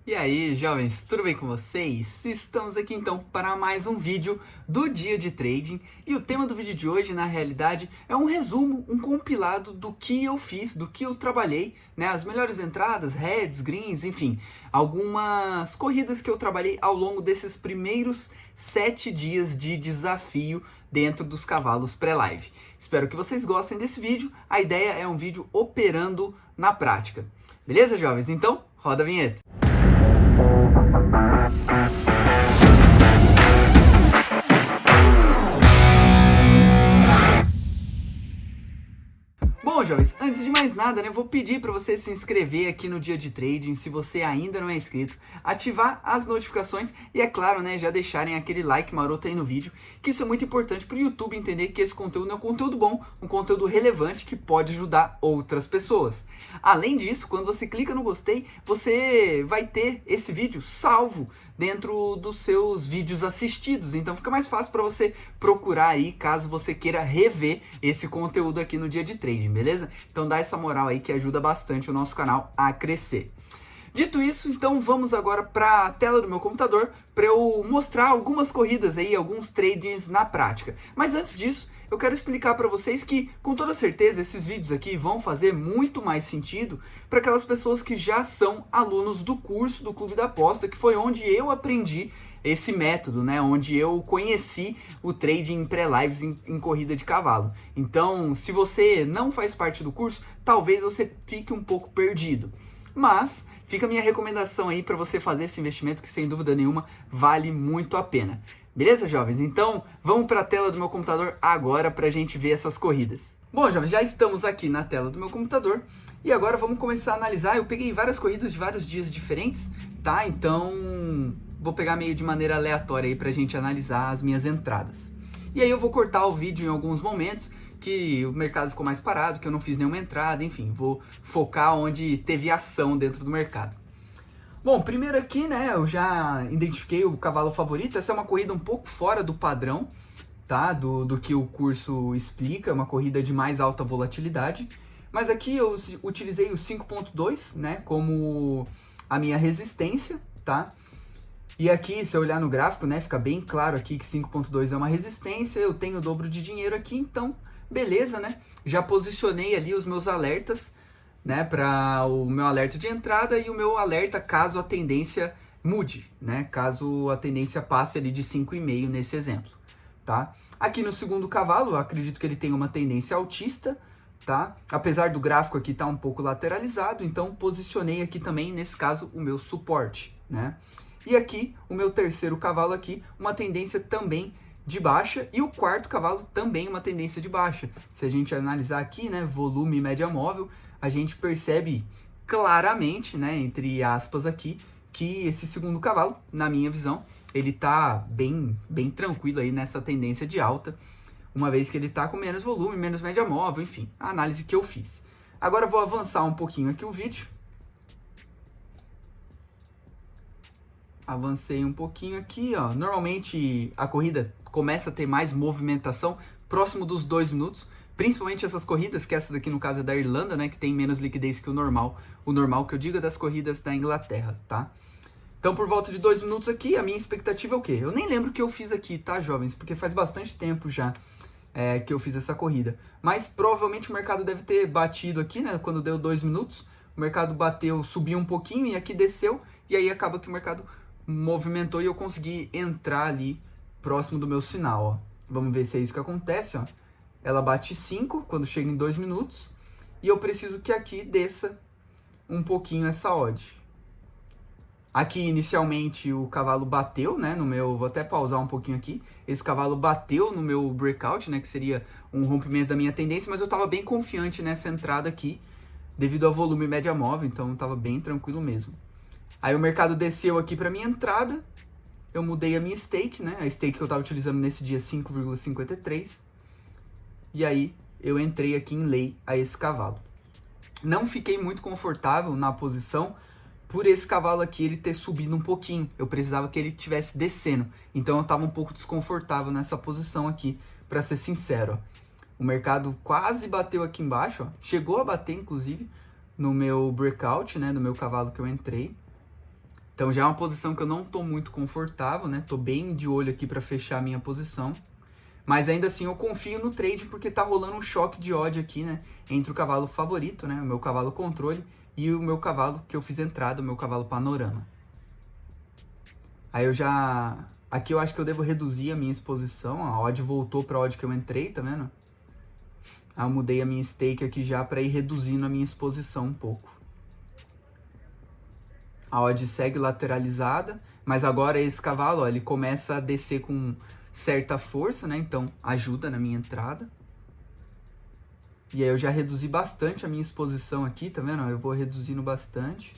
E aí, jovens, tudo bem com vocês? Estamos aqui então para mais um vídeo do dia de trading e o tema do vídeo de hoje, na realidade, é um resumo, um compilado do que eu fiz, do que eu trabalhei, né? As melhores entradas, heads, greens, enfim, algumas corridas que eu trabalhei ao longo desses primeiros 7 dias de desafio dentro dos cavalos pré-live. Espero que vocês gostem desse vídeo, a ideia é um vídeo operando na prática. Beleza, jovens? Então, roda a vinheta! Bom, jovens, antes de mais nada, né, vou pedir para você se inscrever aqui no Dia de Trading, se você ainda não é inscrito, ativar as notificações e, é claro, né, já deixarem aquele like maroto aí no vídeo, que isso é muito importante para o YouTube entender que esse conteúdo é um conteúdo bom, um conteúdo relevante que pode ajudar outras pessoas. Além disso, quando você clica no gostei, você vai ter esse vídeo salvo dentro dos seus vídeos assistidos, então fica mais fácil para você procurar aí caso você queira rever esse conteúdo aqui no Dia de Trading, beleza? Então dá essa moral aí que ajuda bastante o nosso canal a crescer. Dito isso, então vamos agora para a tela do meu computador para eu mostrar algumas corridas aí, alguns tradings na prática. Mas antes disso, eu quero explicar para vocês que, com toda certeza, esses vídeos aqui vão fazer muito mais sentido para aquelas pessoas que já são alunos do curso do Clube da Aposta, que foi onde eu aprendi esse método, né, onde eu conheci o trading pré-lives em corrida de cavalo. Então, se você não faz parte do curso, talvez você fique um pouco perdido. Mas fica a minha recomendação aí para você fazer esse investimento que, sem dúvida nenhuma, vale muito a pena. Beleza, jovens? Então, vamos para a tela do meu computador agora para a gente ver essas corridas. Bom, jovens, já estamos aqui na tela do meu computador e agora vamos começar a analisar. Eu peguei várias corridas de vários dias diferentes, tá? Então, vou pegar meio de maneira aleatória aí para a gente analisar as minhas entradas. E aí eu vou cortar o vídeo em alguns momentos que o mercado ficou mais parado, que eu não fiz nenhuma entrada, enfim, vou focar onde teve ação dentro do mercado. Bom, primeiro aqui, né, eu já identifiquei o cavalo favorito. Essa é uma corrida um pouco fora do padrão, tá, do que o curso explica, uma corrida de mais alta volatilidade. Mas aqui eu utilizei o 5.2, né, como a minha resistência, tá? E aqui, se eu olhar no gráfico, né, fica bem claro aqui que 5.2 é uma resistência, eu tenho o dobro de dinheiro aqui, então, beleza, né? Já posicionei ali os meus alertas, né, para o meu alerta de entrada e o meu alerta caso a tendência mude, né, caso a tendência passe ali de 5,5 nesse exemplo, tá? Aqui no segundo cavalo, eu acredito que ele tem uma tendência altista, tá? Apesar do gráfico aqui estar um pouco lateralizado, então posicionei aqui também, nesse caso, o meu suporte, né? E aqui, o meu terceiro cavalo aqui, uma tendência também de baixa, e o quarto cavalo também uma tendência de baixa. Se a gente analisar aqui, né, volume e média móvel, a gente percebe claramente, né, entre aspas aqui, que esse segundo cavalo, na minha visão, ele tá bem tranquilo aí nessa tendência de alta, uma vez que ele tá com menos volume, menos média móvel, enfim, a análise que eu fiz. Agora eu vou avançar um pouquinho aqui o vídeo. Avancei um pouquinho aqui, ó. Normalmente a corrida começa a ter mais movimentação próximo dos 2 minutos, principalmente essas corridas, que essa daqui no caso é da Irlanda, né, que tem menos liquidez que o normal. O normal que eu digo é das corridas da Inglaterra, tá? Então, por volta de 2 minutos aqui, a minha expectativa é o quê? Eu nem lembro o que eu fiz aqui, tá, jovens? Porque faz bastante tempo já que eu fiz essa corrida. Mas provavelmente o mercado deve ter batido aqui, né, quando deu 2 minutos. O mercado bateu, subiu um pouquinho e aqui desceu. E aí acaba que o mercado movimentou e eu consegui entrar ali próximo do meu sinal, ó. Vamos ver se é isso que acontece, ó. Ela bate 5 quando chega em 2 minutos. E eu preciso que aqui desça um pouquinho essa odd. Aqui, inicialmente, o cavalo bateu, né, no meu... Vou até pausar um pouquinho aqui. Esse cavalo bateu no meu breakout, né, que seria um rompimento da minha tendência, mas eu estava bem confiante nessa entrada aqui, devido ao volume média móvel, então estava bem tranquilo mesmo. Aí o mercado desceu aqui para minha entrada, eu mudei a minha stake, né, a stake que eu estava utilizando nesse dia 5,53, e aí eu entrei aqui em lay a esse cavalo. Não fiquei muito confortável na posição, por esse cavalo aqui ele ter subido um pouquinho. Eu precisava que ele estivesse descendo. Então eu estava um pouco desconfortável nessa posição aqui, para ser sincero. Ó. O mercado quase bateu aqui embaixo, ó. Chegou a bater inclusive no meu breakout, né, no meu cavalo que eu entrei. Então já é uma posição que eu não tô muito confortável, né? Tô bem de olho aqui para fechar a minha posição. Mas ainda assim eu confio no trade porque tá rolando um choque de ódio aqui, né? Entre o cavalo favorito, né? O meu cavalo controle e o meu cavalo que eu fiz entrada, o meu cavalo panorama. Aí eu já... Aqui eu acho que eu devo reduzir a minha exposição. A odd voltou pra odd que eu entrei, tá vendo? Aí eu mudei a minha stake aqui já para ir reduzindo a minha exposição um pouco. A odd segue lateralizada, mas agora esse cavalo, ó, ele começa a descer com certa força, né? Então ajuda na minha entrada. E aí eu já reduzi bastante a minha exposição aqui, tá vendo? Eu vou reduzindo bastante.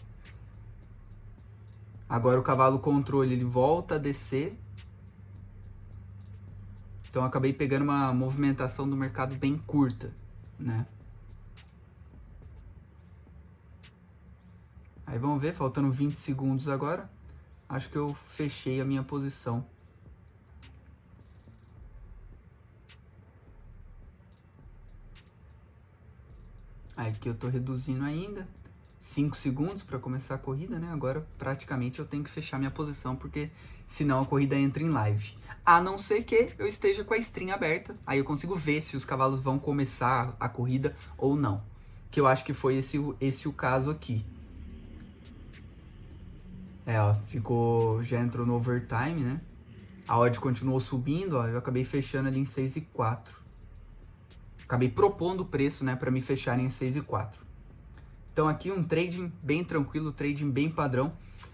Agora o cavalo controle, ele volta a descer. Então eu acabei pegando uma movimentação do mercado bem curta, né? Aí vamos ver, faltando 20 segundos agora. Acho que eu fechei a minha posição. Aí aqui eu tô reduzindo ainda. 5 segundos para começar a corrida, né? Agora praticamente eu tenho que fechar minha posição, porque senão a corrida entra em live. A não ser que eu esteja com a string aberta, aí eu consigo ver se os cavalos vão começar a corrida ou não. Que eu acho que foi esse o caso aqui. Ó, já entrou no overtime, né? A odd continuou subindo, ó, eu acabei fechando ali em 6,4. Acabei propondo o preço, né, para me fechar em 6,4. Então aqui um trading bem tranquilo, trading bem padrão.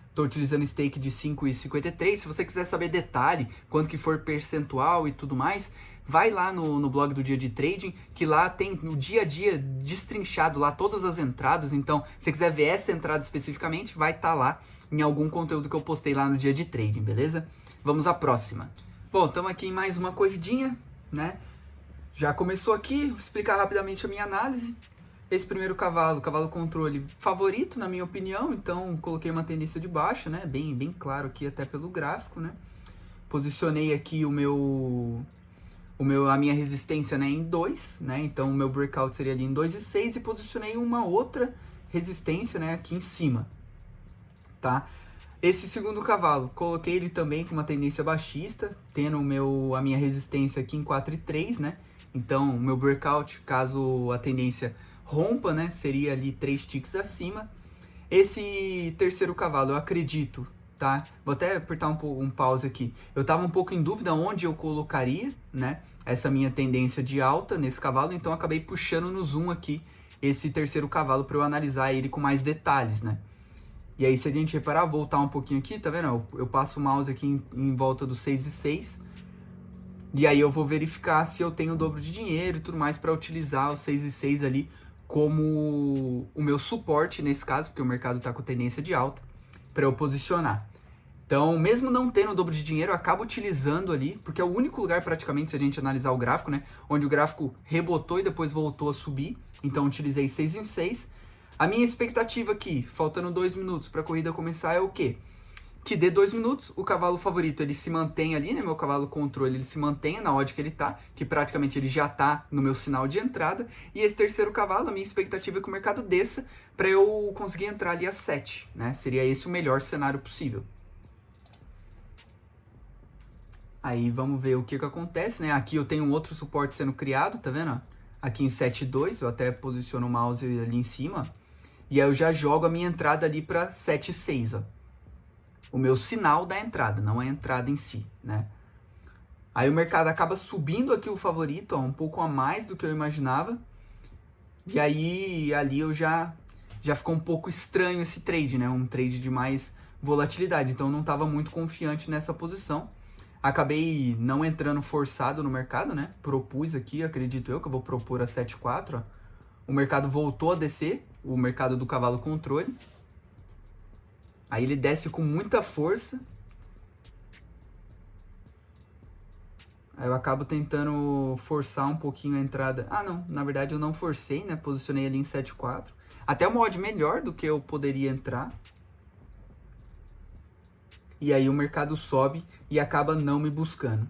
Estou utilizando stake de 5,53. Se você quiser saber detalhe, quanto que for percentual e tudo mais, vai lá no blog do Dia de Trading, que lá tem no dia a dia destrinchado lá todas as entradas. Então, se você quiser ver essa entrada especificamente, vai estar lá em algum conteúdo que eu postei lá no Dia de Trading, beleza? Vamos à próxima. Bom, estamos aqui em mais uma corridinha, né? Já começou aqui, vou explicar rapidamente a minha análise. Esse primeiro cavalo, cavalo controle, favorito na minha opinião, então coloquei uma tendência de baixa, né? Bem claro aqui até pelo gráfico, né? Posicionei aqui a minha resistência, né, em 2, né? Então o meu breakout seria ali em 2,6 e posicionei uma outra resistência, né, aqui em cima, tá? Esse segundo cavalo, coloquei ele também com uma tendência baixista, tendo a minha resistência aqui em 4,3, né? Então o meu breakout, caso a tendência rompa, né, seria ali 3 ticks acima. Esse terceiro cavalo, eu acredito, tá? Vou até apertar um pause aqui. Eu tava um pouco em dúvida onde eu colocaria, né, essa minha tendência de alta nesse cavalo, então acabei puxando no zoom aqui esse terceiro cavalo para eu analisar ele com mais detalhes, né? E aí, se a gente reparar, voltar um pouquinho aqui, tá vendo? Eu passo o mouse aqui em volta do 6,6. E aí eu vou verificar se eu tenho o dobro de dinheiro e tudo mais para utilizar o 6,6 ali como o meu suporte nesse caso, porque o mercado está com tendência de alta, para eu posicionar. Então, mesmo não tendo o dobro de dinheiro, eu acabo utilizando ali, porque é o único lugar praticamente, se a gente analisar o gráfico, né, onde o gráfico rebotou e depois voltou a subir. Então, utilizei 6 em 6. A minha expectativa aqui, faltando 2 minutos para a corrida começar, é o quê? Que dê 2 minutos, o cavalo favorito ele se mantém ali, né? Meu cavalo controle ele se mantém na odd que ele tá, que praticamente ele já tá no meu sinal de entrada. E esse terceiro cavalo, a minha expectativa é que o mercado desça para eu conseguir entrar ali às 7, né? Seria esse o melhor cenário possível. Aí vamos ver o que acontece, né? Aqui eu tenho um outro suporte sendo criado, tá vendo? Aqui em 7,2, eu até posiciono o mouse ali em cima. E aí eu já jogo a minha entrada ali para 7,6, ó. O meu sinal da entrada, não a entrada em si, né? Aí o mercado acaba subindo aqui o favorito, ó, um pouco a mais do que eu imaginava. E aí ali eu já ficou um pouco estranho esse trade, né? Um trade de mais volatilidade, então eu não estava muito confiante nessa posição. Acabei não entrando forçado no mercado, né? Propus aqui, acredito eu, que eu vou propor a 7,4, ó. O mercado voltou a descer, o mercado do cavalo controle. Aí ele desce com muita força. Aí eu acabo tentando forçar um pouquinho a entrada. Ah, não. Na verdade eu não forcei, né? Posicionei ali em 7,4. Até uma odd melhor do que eu poderia entrar. E aí o mercado sobe e acaba não me buscando.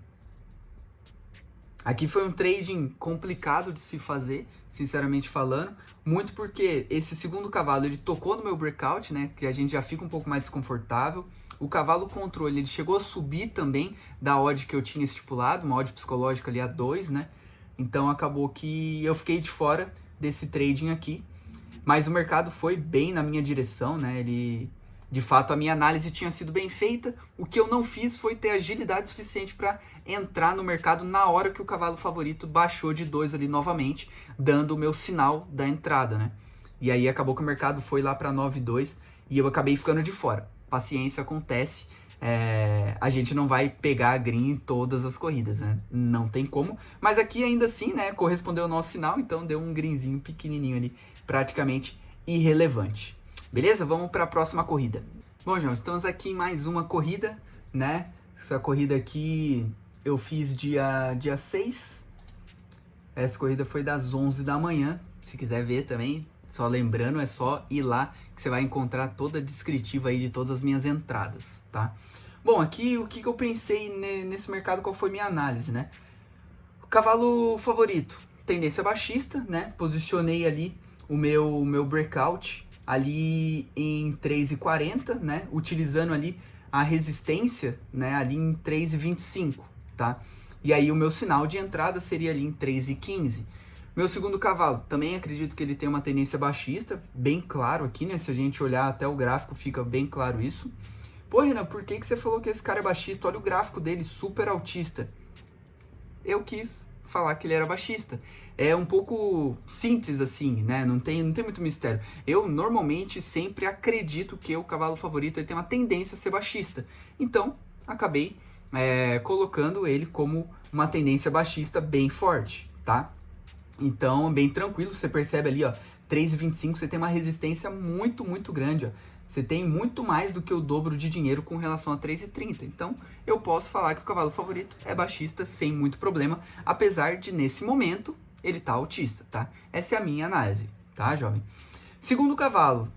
Aqui foi um trading complicado de se fazer, sinceramente falando, muito porque esse segundo cavalo ele tocou no meu breakout, né, que a gente já fica um pouco mais desconfortável. O cavalo controle ele chegou a subir também da odd que eu tinha estipulado, uma odd psicológica ali a 2, né? Então acabou que eu fiquei de fora desse trading aqui, mas o mercado foi bem na minha direção, né? De fato, a minha análise tinha sido bem feita. O que eu não fiz foi ter agilidade suficiente para entrar no mercado na hora que o cavalo favorito baixou de 2 ali novamente, dando o meu sinal da entrada, né? E aí acabou que o mercado foi lá para 9,2 e eu acabei ficando de fora. Paciência, acontece. A gente não vai pegar a green em todas as corridas, né? Não tem como. Mas aqui ainda assim, né, correspondeu ao nosso sinal, então deu um greenzinho pequenininho ali, praticamente irrelevante. Beleza? Vamos para a próxima corrida. Bom, João, estamos aqui em mais uma corrida, né? Essa corrida aqui eu fiz dia 6. Essa corrida foi das 11 da manhã. Se quiser ver também, só lembrando, é só ir lá que você vai encontrar toda a descritiva aí de todas as minhas entradas, tá? Bom, aqui o que eu pensei nesse mercado, qual foi minha análise, né? O cavalo favorito, tendência baixista, né? Posicionei ali o meu breakout ali em 3,40, né? Utilizando ali a resistência, né? Ali em 3,25, tá? E aí o meu sinal de entrada seria ali em 3,15. Meu segundo cavalo, também acredito que ele tem uma tendência baixista, bem claro aqui, né? Se a gente olhar até o gráfico, fica bem claro isso. Pô, Renan, por que você falou que esse cara é baixista? Olha o gráfico dele, super altista. Eu quis falar que ele era baixista. É um pouco simples assim, né? Não tem muito mistério. Eu normalmente sempre acredito que o cavalo favorito ele tem uma tendência a ser baixista. Então, acabei colocando ele como uma tendência baixista bem forte, tá? Então, bem tranquilo, você percebe ali, ó, 3,25, você tem uma resistência muito, muito grande, ó. Você tem muito mais do que o dobro de dinheiro com relação a 3,30. Então, eu posso falar que o cavalo favorito é baixista sem muito problema, apesar de, nesse momento, ele tá altista, tá? Essa é a minha análise, tá, jovem? Segundo cavalo,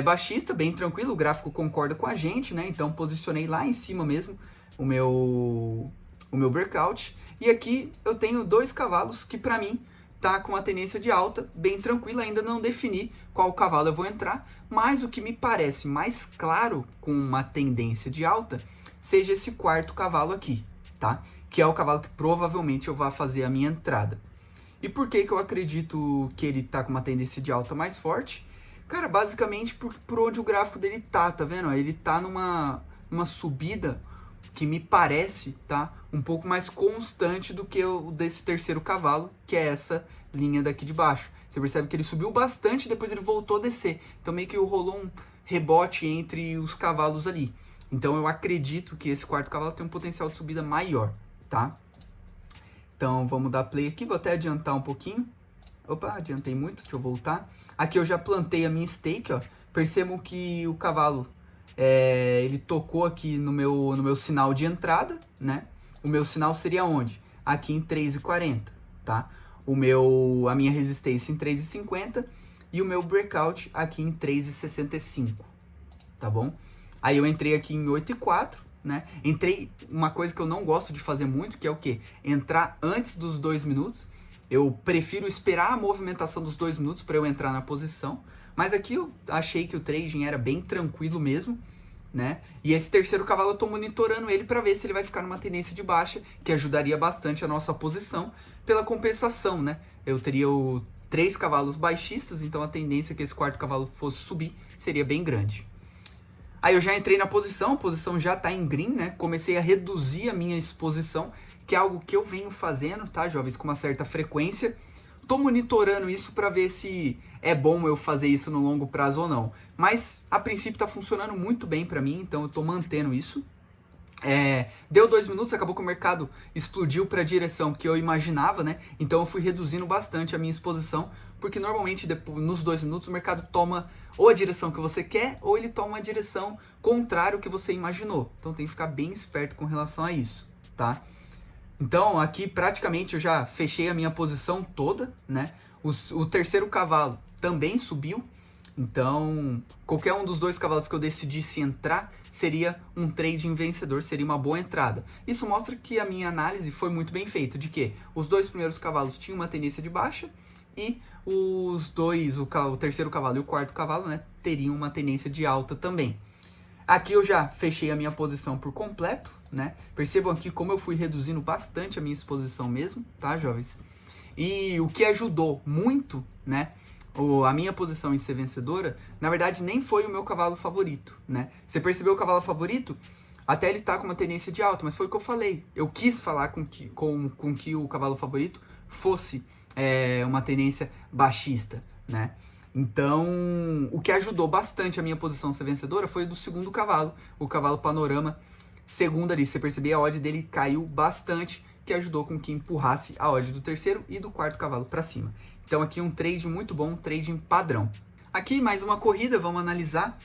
baixista, bem tranquilo, o gráfico concorda com a gente, né? Então, posicionei lá em cima mesmo o meu breakout. E aqui eu tenho dois cavalos que, para mim, tá com uma tendência de alta, bem tranquila, ainda não defini qual cavalo eu vou entrar, mas o que me parece mais claro com uma tendência de alta, seja esse quarto cavalo aqui, tá? Que é o cavalo que provavelmente eu vou fazer a minha entrada. E por que eu acredito que ele tá com uma tendência de alta mais forte? Cara, basicamente por onde o gráfico dele tá vendo? Ele tá numa subida que me parece, tá, um pouco mais constante do que o desse terceiro cavalo, que é essa linha daqui de baixo. Você percebe que ele subiu bastante e depois ele voltou a descer. Então meio que rolou um rebote entre os cavalos ali. Então eu acredito que esse quarto cavalo tem um potencial de subida maior, tá? Então vamos dar play aqui, vou até adiantar um pouquinho. Opa, adiantei muito, deixa eu voltar. Aqui eu já plantei a minha stake, ó. Percebam que o cavalo ele tocou aqui no meu sinal de entrada, né? O meu sinal seria onde? Aqui em 3,40, tá? A minha resistência em 3,50 e o meu breakout aqui em 3,65, tá bom? Aí eu entrei aqui em 8,4, né? Entrei, uma coisa que eu não gosto de fazer muito, que é o quê? Entrar antes dos 2 minutos. Eu prefiro esperar a movimentação dos 2 minutos para eu entrar na posição. Mas aqui eu achei que o trading era bem tranquilo mesmo, né? E esse terceiro cavalo eu tô monitorando ele para ver se ele vai ficar numa tendência de baixa, que ajudaria bastante a nossa posição pela compensação, né? Eu teria 3 cavalos baixistas, então a tendência que esse quarto cavalo fosse subir seria bem grande. Aí eu já entrei na posição, a posição já tá em green, né? Comecei a reduzir a minha exposição, que é algo que eu venho fazendo, tá, jovens, com uma certa frequência. Tô monitorando isso para ver se é bom eu fazer isso no longo prazo ou não. Mas, a princípio, tá funcionando muito bem para mim, então eu tô mantendo isso. Deu 2 minutos, acabou que o mercado explodiu para a direção que eu imaginava, né? Então eu fui reduzindo bastante a minha exposição, porque normalmente nos 2 minutos o mercado toma ou a direção que você quer, ou ele toma uma direção contrária ao que você imaginou. Então tem que ficar bem esperto com relação a isso, tá? Então aqui praticamente eu já fechei a minha posição toda, né? O terceiro cavalo também subiu. Então, qualquer um dos dois cavalos que eu decidisse entrar seria um trading vencedor, seria uma boa entrada. Isso mostra que a minha análise foi muito bem feita, de que os dois primeiros cavalos tinham uma tendência de baixa e os dois, o terceiro cavalo e o quarto cavalo, né, teriam uma tendência de alta também. Aqui eu já fechei a minha posição por completo, né? Percebam aqui como eu fui reduzindo bastante a minha exposição mesmo, tá, jovens? E o que ajudou muito, né, a minha posição em ser vencedora, na verdade nem foi o meu cavalo favorito, né? Você percebeu o cavalo favorito? Até ele tá com uma tendência de alta, mas foi o que eu falei. Eu quis falar com que o cavalo favorito fosse uma tendência baixista, né? Então, o que ajudou bastante a minha posição a ser vencedora foi do segundo cavalo, o cavalo Panorama. Segundo ali, você percebeu, a odd dele caiu bastante, que ajudou com que empurrasse a odd do terceiro e do quarto cavalo para cima. Então aqui um trade muito bom, um trading padrão. Aqui mais uma corrida, vamos analisar.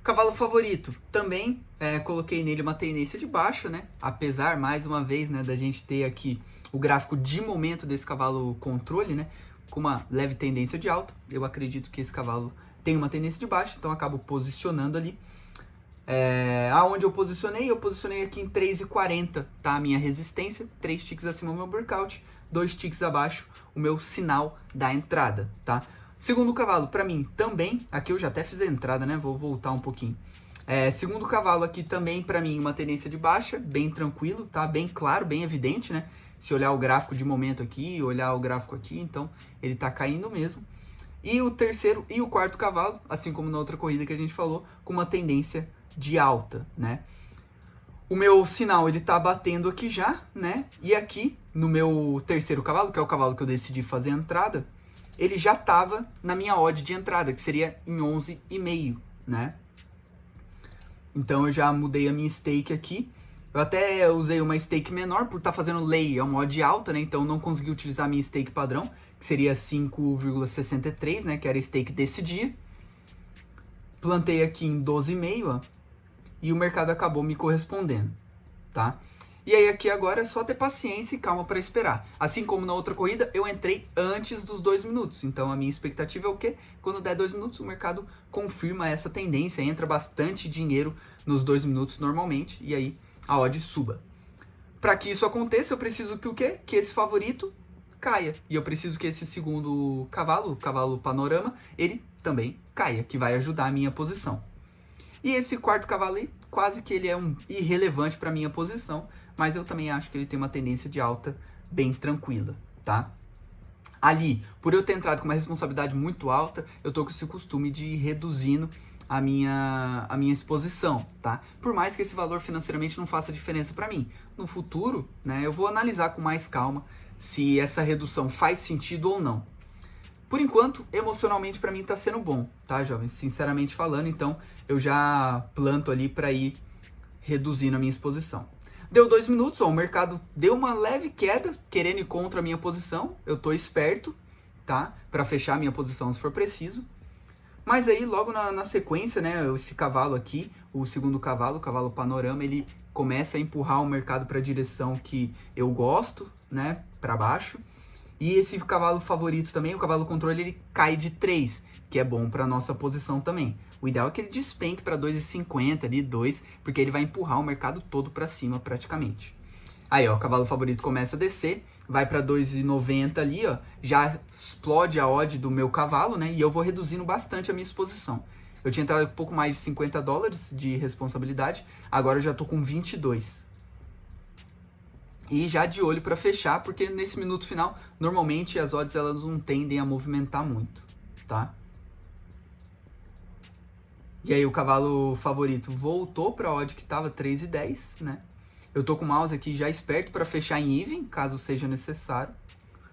Cavalo favorito, também coloquei nele uma tendência de baixa, né? Apesar, mais uma vez, né, da gente ter aqui o gráfico de momento desse cavalo controle, né? Com uma leve tendência de alta. Eu acredito que esse cavalo tem uma tendência de baixa, então acabo posicionando ali. Aonde eu posicionei aqui em 3,40, tá? A minha resistência, 3 ticks acima do meu breakout, 2 ticks abaixo, o meu sinal da entrada, tá? Segundo cavalo, para mim, também, aqui eu já até fiz a entrada, né? Vou voltar um pouquinho. Segundo cavalo aqui também, para mim, uma tendência de baixa, bem tranquilo, tá? Bem claro, bem evidente, né? Se olhar o gráfico de momento aqui, olhar o gráfico aqui, então ele tá caindo mesmo. E o terceiro e o quarto cavalo, assim como na outra corrida que a gente falou, com uma tendência de alta, né? O meu sinal, ele tá batendo aqui já, né? E aqui, no meu terceiro cavalo, que é o cavalo que eu decidi fazer a entrada, ele já tava na minha odd de entrada, que seria em 11,5, né? Então eu já mudei a minha stake aqui. Eu até usei uma stake menor por estar fazendo lay, é uma odd alta, né? Então não consegui utilizar a minha stake padrão, que seria 5,63, né? Que era a stake desse dia. Plantei aqui em 12,5, ó. E o mercado acabou me correspondendo, tá? E aí aqui agora é só ter paciência e calma para esperar. Assim como na outra corrida, eu entrei antes dos 2 minutos. Então a minha expectativa é o quê? Quando der 2 minutos, o mercado confirma essa tendência, entra bastante dinheiro nos 2 minutos normalmente, e aí a odd suba. Para que isso aconteça, eu preciso que o quê? Que esse favorito caia. E eu preciso que esse segundo cavalo, o cavalo Panorama, ele também caia, que vai ajudar a minha posição. E esse quarto cavalo aí, quase que ele é irrelevante para minha posição, mas eu também acho que ele tem uma tendência de alta bem tranquila, tá? Ali, por eu ter entrado com uma responsabilidade muito alta, eu tô com esse costume de ir reduzindo a minha exposição, tá? Por mais que esse valor financeiramente não faça diferença para mim. No futuro, né, eu vou analisar com mais calma se essa redução faz sentido ou não. Por enquanto, emocionalmente para mim tá sendo bom, tá, jovens? Sinceramente falando, então eu já planto ali para ir reduzindo a minha exposição. Deu 2 minutos, ó, o mercado deu uma leve queda, querendo ir contra a minha posição. Eu tô esperto, tá? Para fechar a minha posição se for preciso. Mas aí, logo na sequência, né, esse cavalo aqui, o segundo cavalo, o cavalo Panorama, ele começa a empurrar o mercado para a direção que eu gosto, né, para baixo. E esse cavalo favorito também, o cavalo controle, ele cai de 3, que é bom para nossa posição também. O ideal é que ele despenque para 2,50 ali, 2, porque ele vai empurrar o mercado todo para cima praticamente. Aí, ó, o cavalo favorito começa a descer, vai para 2,90 ali, ó, já explode a odd do meu cavalo, né? E eu vou reduzindo bastante a minha exposição. Eu tinha entrado com um pouco mais de $50 de responsabilidade, agora eu já tô com 22. E já de olho para fechar, porque nesse minuto final, normalmente as odds elas não tendem a movimentar muito, tá? E aí o cavalo favorito voltou para a odd que estava 3,10, né? Eu tô com o mouse aqui já esperto para fechar em even, caso seja necessário.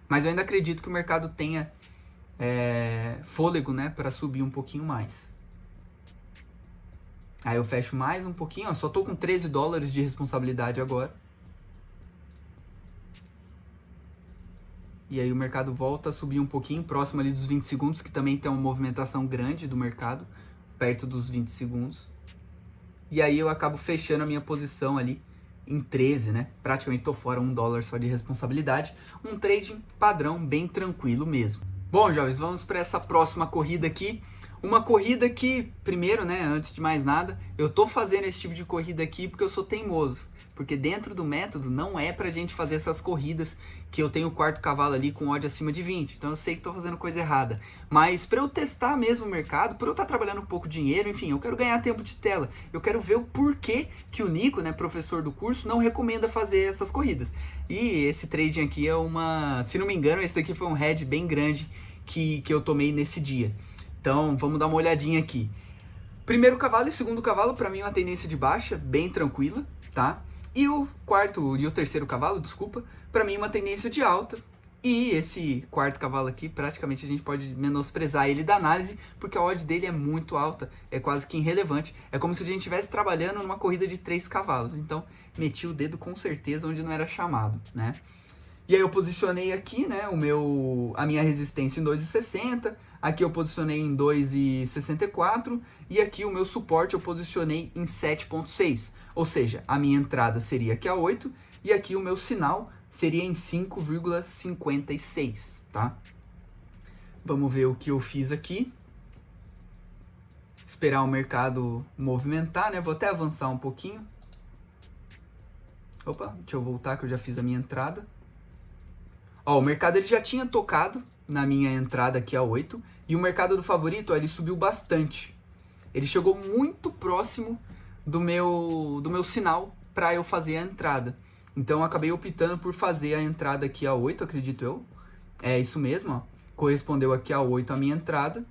Mas eu ainda acredito que o mercado tenha fôlego, né, para subir um pouquinho mais. Aí eu fecho mais um pouquinho, ó, só tô com $13 de responsabilidade agora. E aí o mercado volta a subir um pouquinho, próximo ali dos 20 segundos, que também tem uma movimentação grande do mercado, perto dos 20 segundos. E aí eu acabo fechando a minha posição ali em 13, né? Praticamente tô fora $1 só de responsabilidade. Um trading padrão bem tranquilo mesmo. Bom, jovens, vamos para essa próxima corrida aqui. Uma corrida que, primeiro, né, antes de mais nada, eu tô fazendo esse tipo de corrida aqui porque eu sou teimoso. Porque dentro do método não é pra gente fazer essas corridas que eu tenho o quarto cavalo ali com odd acima de 20. Então eu sei que tô fazendo coisa errada. Mas pra eu testar mesmo o mercado, pra eu estar trabalhando um pouco de dinheiro, enfim, eu quero ganhar tempo de tela. Eu quero ver o porquê que o Nico, né, professor do curso, não recomenda fazer essas corridas. E esse trading aqui é uma... Se não me engano, esse daqui foi um head bem grande que eu tomei nesse dia. Então vamos dar uma olhadinha aqui. Primeiro cavalo e segundo cavalo, pra mim, é uma tendência de baixa, bem tranquila, tá? E o quarto e o terceiro cavalo, desculpa, pra mim uma tendência de alta. E esse quarto cavalo aqui, praticamente a gente pode menosprezar ele da análise, porque a odd dele é muito alta, é quase que irrelevante. É como se a gente estivesse trabalhando numa corrida de 3 cavalos. Então, meti o dedo com certeza onde não era chamado, né? E aí eu posicionei aqui, né, a minha resistência em 2,60, aqui eu posicionei em 2,64 e aqui o meu suporte eu posicionei em 7,6. Ou seja, a minha entrada seria aqui a 8 e aqui o meu sinal seria em 5,56, tá? Vamos ver o que eu fiz aqui. Esperar o mercado movimentar, né? Vou até avançar um pouquinho. Opa, deixa eu voltar que eu já fiz a minha entrada. Ó, o mercado ele já tinha tocado na minha entrada aqui a 8 e o mercado do favorito, ó, ele subiu bastante. Ele chegou muito próximo do meu sinal para eu fazer a entrada. Então eu acabei optando por fazer a entrada aqui a 8, acredito eu. É isso mesmo, ó. Correspondeu aqui a 8 a minha entrada.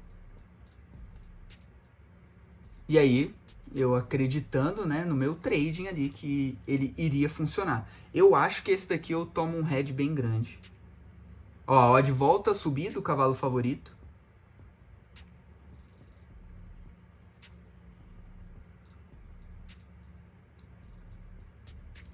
E aí, eu acreditando, né, no meu trading ali que ele iria funcionar. Eu acho que esse daqui eu tomo um head bem grande. Ó, a odd volta a subir do cavalo favorito.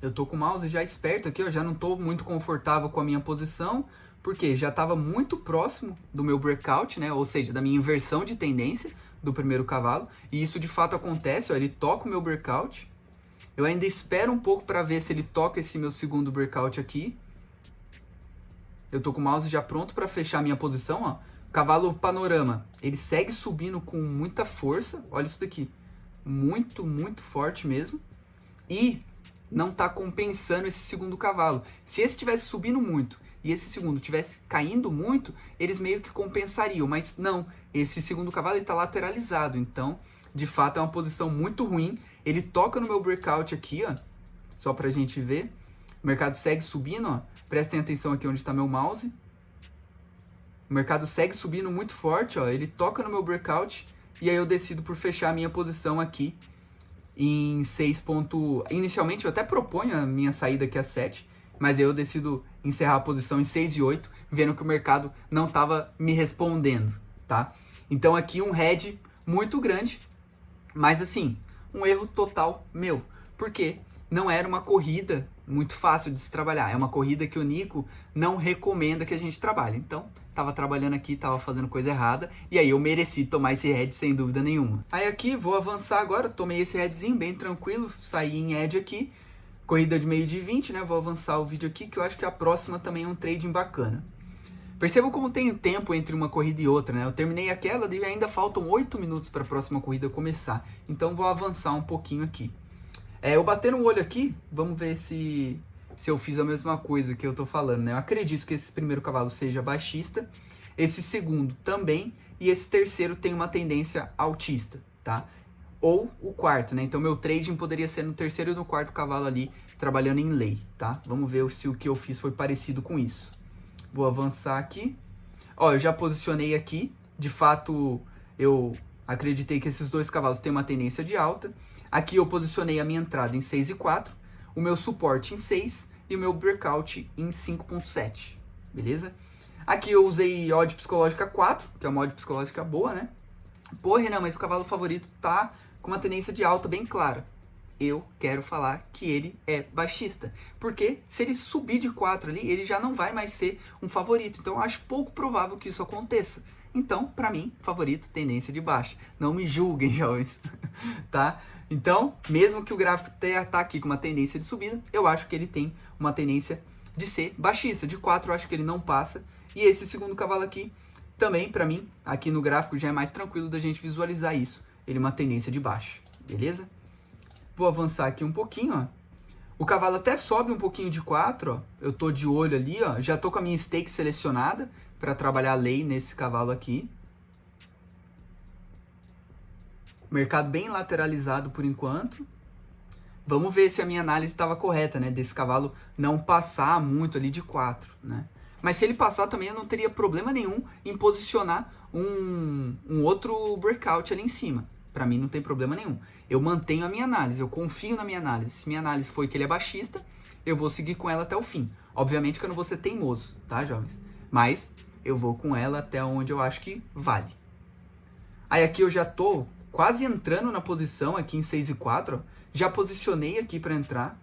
Eu tô com o mouse já esperto aqui, ó, já não tô muito confortável com a minha posição, porque já estava muito próximo do meu breakout, né, ou seja, da minha inversão de tendência do primeiro cavalo, e isso de fato acontece, ó, ele toca o meu breakout. Eu ainda espero um pouco para ver se ele toca esse meu segundo breakout aqui. Eu tô com o mouse já pronto para fechar a minha posição, ó. Cavalo panorama, ele segue subindo com muita força. Olha isso daqui. Muito, muito forte mesmo. E não tá compensando esse segundo cavalo. Se esse estivesse subindo muito e esse segundo estivesse caindo muito, eles meio que compensariam. Mas não, esse segundo cavalo ele tá lateralizado. Então, de fato, é uma posição muito ruim. Ele toca no meu breakout aqui, ó. Só pra gente ver. O mercado segue subindo, ó. Prestem atenção aqui onde está meu mouse. O mercado segue subindo muito forte, ó. Ele toca no meu breakout e aí eu decido por fechar a minha posição aqui em 6 ponto... Inicialmente eu até proponho a minha saída aqui a 7, mas aí eu decido encerrar a posição em 6 e 8, vendo que o mercado não estava me respondendo, tá? Então aqui um head muito grande, mas assim, um erro total meu. Por quê? Não era uma corrida muito fácil de se trabalhar. É uma corrida que o Nico não recomenda que a gente trabalhe. Então, tava trabalhando aqui, tava fazendo coisa errada. E aí eu mereci tomar esse head sem dúvida nenhuma. Aí aqui, vou avançar agora. Tomei esse headzinho bem tranquilo. Saí em edge aqui. Corrida de meio de 20, né? Vou avançar o vídeo aqui, que eu acho que a próxima também é um trading bacana. Percebam como tem tempo entre uma corrida e outra, né? Eu terminei aquela e ainda faltam 8 minutos para a próxima corrida começar. Então, vou avançar um pouquinho aqui. Eu bater no olho aqui, vamos ver se eu fiz a mesma coisa que eu tô falando, né? Eu acredito que esse primeiro cavalo seja baixista, esse segundo também, e esse terceiro tem uma tendência altista, tá? Ou o quarto, né? Então meu trading poderia ser no terceiro e no quarto cavalo ali, trabalhando em lei, tá? Vamos ver se o que eu fiz foi parecido com isso. Vou avançar aqui. Ó, eu já posicionei aqui, de fato eu acreditei que esses dois cavalos têm uma tendência de alta. Aqui eu posicionei a minha entrada em 6 e 4, o meu suporte em 6 e o meu breakout em 5.7, beleza? Aqui eu usei odd psicológica 4, que é uma odd psicológica boa, né? Pô, Renan, mas o cavalo favorito tá com uma tendência de alta bem clara. Eu quero falar que ele é baixista, porque se ele subir de 4 ali, ele já não vai mais ser um favorito, então eu acho pouco provável que isso aconteça. Então, pra mim, favorito, tendência de baixa. Não me julguem, jovens, tá? Então, mesmo que o gráfico tá aqui com uma tendência de subida, eu acho que ele tem uma tendência de ser baixista. De 4 eu acho que ele não passa. E esse segundo cavalo aqui, também, para mim, aqui no gráfico já é mais tranquilo da gente visualizar isso. Ele é uma tendência de baixa, beleza? Vou avançar aqui um pouquinho, ó. O cavalo até sobe um pouquinho de 4, ó. Eu tô de olho ali, ó. Já tô com a minha stake selecionada para trabalhar lei nesse cavalo aqui. Mercado bem lateralizado por enquanto. Vamos ver se a minha análise estava correta, né? Desse cavalo não passar muito ali de 4, né? Mas se ele passar também eu não teria problema nenhum em posicionar um outro breakout ali em cima. Para mim não tem problema nenhum. Eu mantenho a minha análise, eu confio na minha análise. Se minha análise foi que ele é baixista, eu vou seguir com ela até o fim. Obviamente que eu não vou ser teimoso, tá, jovens? Mas eu vou com ela até onde eu acho que vale. Aí aqui eu já tô quase entrando na posição aqui em 6 e 4, ó. Já posicionei aqui para entrar.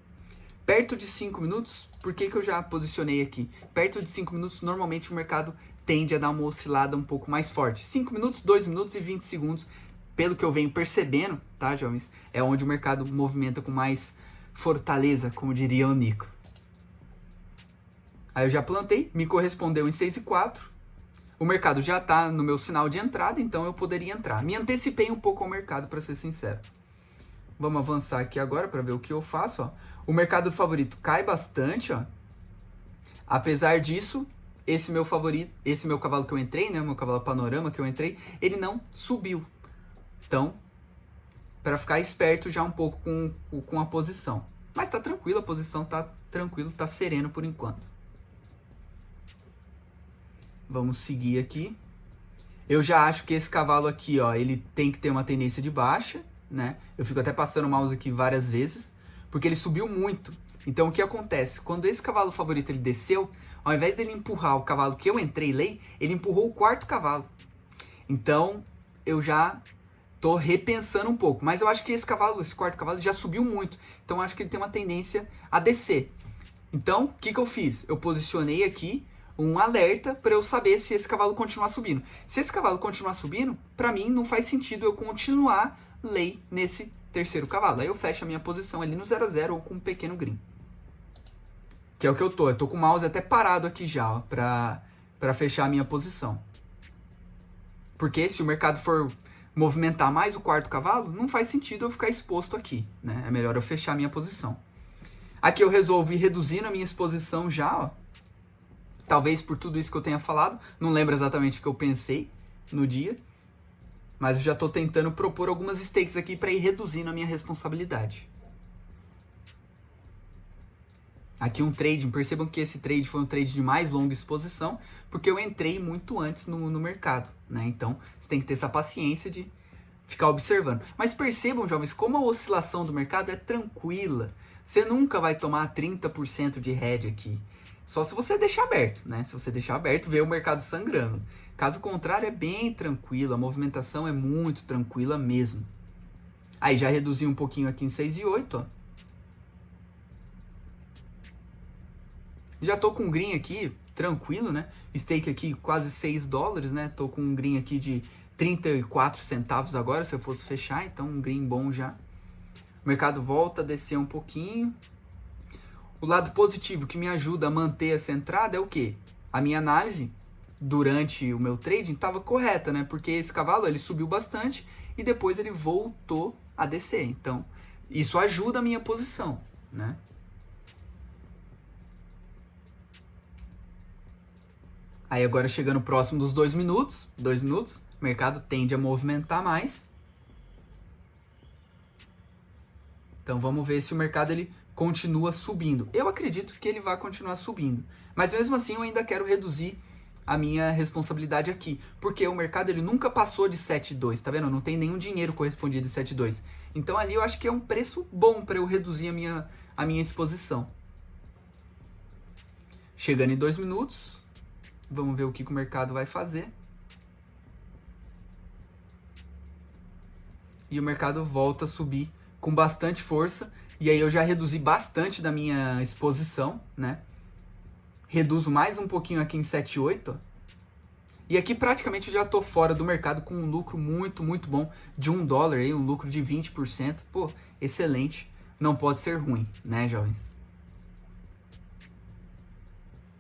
Perto de 5 minutos, por que eu já posicionei aqui? Perto de 5 minutos, normalmente o mercado tende a dar uma oscilada um pouco mais forte. 5 minutos, 2 minutos e 20 segundos, pelo que eu venho percebendo, tá, jovens? É onde o mercado movimenta com mais fortaleza, como diria o Nico. Aí eu já plantei, me correspondeu em 6 e 4. O mercado já está no meu sinal de entrada, então eu poderia entrar. Me antecipei um pouco ao mercado, para ser sincero. Vamos avançar aqui agora para ver o que eu faço, ó. O mercado favorito cai bastante, ó. Apesar disso, esse meu favorito, esse meu cavalo que eu entrei, né, meu cavalo panorama que eu entrei, ele não subiu. Então, para ficar esperto já um pouco com a posição. Mas tá tranquilo, a posição tá tranquilo, tá sereno por enquanto. Vamos seguir aqui. Eu já acho que esse cavalo aqui, ó, ele tem que ter uma tendência de baixa, né? Eu fico até passando o mouse aqui várias vezes, porque ele subiu muito. Então o que acontece? Quando esse cavalo favorito ele desceu, ao invés dele empurrar o cavalo que eu entrei lei, ele empurrou o quarto cavalo. Então eu já tô repensando um pouco, mas eu acho que esse cavalo, esse quarto cavalo já subiu muito. Então eu acho que ele tem uma tendência a descer. Então, o que eu fiz? Eu posicionei aqui um alerta para eu saber se esse cavalo continuar subindo. Se esse cavalo continuar subindo, para mim não faz sentido eu continuar lei nesse terceiro cavalo. Aí eu fecho a minha posição ali no 0 a 0 ou com um pequeno green. Que é o que eu tô. Eu tô com o mouse até parado aqui já, ó, pra fechar a minha posição. Porque se o mercado for movimentar mais o quarto cavalo, não faz sentido eu ficar exposto aqui, né? É melhor eu fechar a minha posição. Aqui eu resolvi reduzir a minha exposição já, ó. Talvez por tudo isso que eu tenha falado. Não lembro exatamente o que eu pensei no dia. Mas eu já estou tentando propor algumas stakes aqui para ir reduzindo a minha responsabilidade. Aqui um trading. Percebam que esse trade foi um trade de mais longa exposição, porque eu entrei muito antes no mercado, né? Então, você tem que ter essa paciência de ficar observando. Mas percebam, jovens, como a oscilação do mercado é tranquila. Você nunca vai tomar 30% de head aqui. Só se você deixar aberto, né? Se você deixar aberto, vê o mercado sangrando. Caso contrário, é bem tranquilo. A movimentação é muito tranquila mesmo. Aí já reduzi um pouquinho aqui em 6 e 8, ó. Já tô com um green aqui, tranquilo, né? Stake aqui quase 6 dólares, né? Tô com um green aqui de 34 centavos agora, se eu fosse fechar. Então, um green bom já. O mercado volta a descer um pouquinho. O lado positivo que me ajuda a manter essa entrada é o quê? A minha análise durante o meu trading estava correta, né? Porque esse cavalo ele subiu bastante e depois ele voltou a descer. Então, isso ajuda a minha posição, né? Aí agora chegando próximo dos 2 minutos, o mercado tende a movimentar mais. Então vamos ver se o mercado ele continua subindo. Eu acredito que ele vai continuar subindo. Mas mesmo assim eu ainda quero reduzir a minha responsabilidade aqui. Porque o mercado ele nunca passou de 7,2, tá vendo? Não tem nenhum dinheiro correspondido de 7,2. Então ali eu acho que é um preço bom para eu reduzir a minha exposição. Chegando em 2 minutos. Vamos ver o que o mercado vai fazer. E o mercado volta a subir com bastante força. E aí eu já reduzi bastante da minha exposição, né? Reduzo mais um pouquinho aqui em 7,8. E aqui praticamente eu já tô fora do mercado com um lucro muito, muito bom de $1 aí, um lucro de 20%. Pô, excelente. Não pode ser ruim, né, jovens?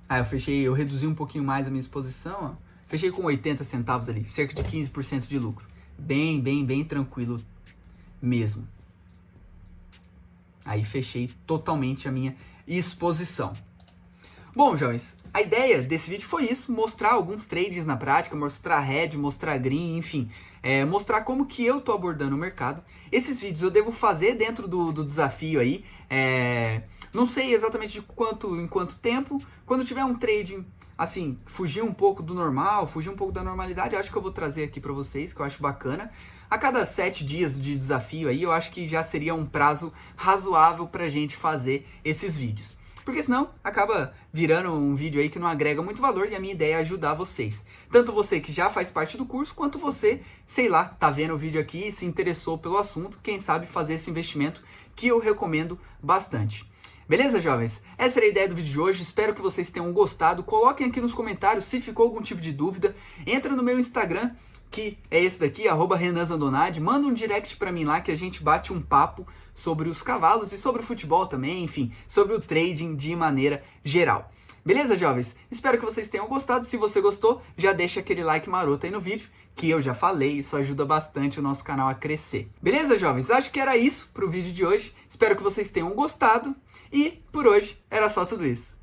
Aí eu reduzi um pouquinho mais a minha exposição, ó. Fechei com 80 centavos ali, cerca de 15% de lucro. Bem tranquilo mesmo. Aí fechei totalmente a minha exposição. Bom, jovens, a ideia desse vídeo foi isso, mostrar alguns trades na prática, mostrar red, mostrar green, enfim, mostrar como que eu tô abordando o mercado. Esses vídeos eu devo fazer dentro do desafio aí, não sei exatamente em quanto tempo. Quando tiver um trading, assim, fugir um pouco do normal, fugir um pouco da normalidade, acho que eu vou trazer aqui pra vocês, que eu acho bacana. A cada 7 dias de desafio aí, eu acho que já seria um prazo razoável pra gente fazer esses vídeos. Porque senão acaba virando um vídeo aí que não agrega muito valor, e a minha ideia é ajudar vocês. Tanto você que já faz parte do curso, quanto você, sei lá, tá vendo o vídeo aqui e se interessou pelo assunto, quem sabe fazer esse investimento que eu recomendo bastante. Beleza, jovens? Essa era a ideia do vídeo de hoje, espero que vocês tenham gostado. Coloquem aqui nos comentários se ficou algum tipo de dúvida. Entra no meu Instagram, que é esse daqui, @RenanZandonade. Manda um direct pra mim lá que a gente bate um papo sobre os cavalos e sobre o futebol também, enfim, sobre o trading de maneira geral. Beleza, jovens? Espero que vocês tenham gostado. Se você gostou, já deixa aquele like maroto aí no vídeo, que eu já falei, isso ajuda bastante o nosso canal a crescer. Beleza, jovens? Acho que era isso pro vídeo de hoje. Espero que vocês tenham gostado. E por hoje era só tudo isso.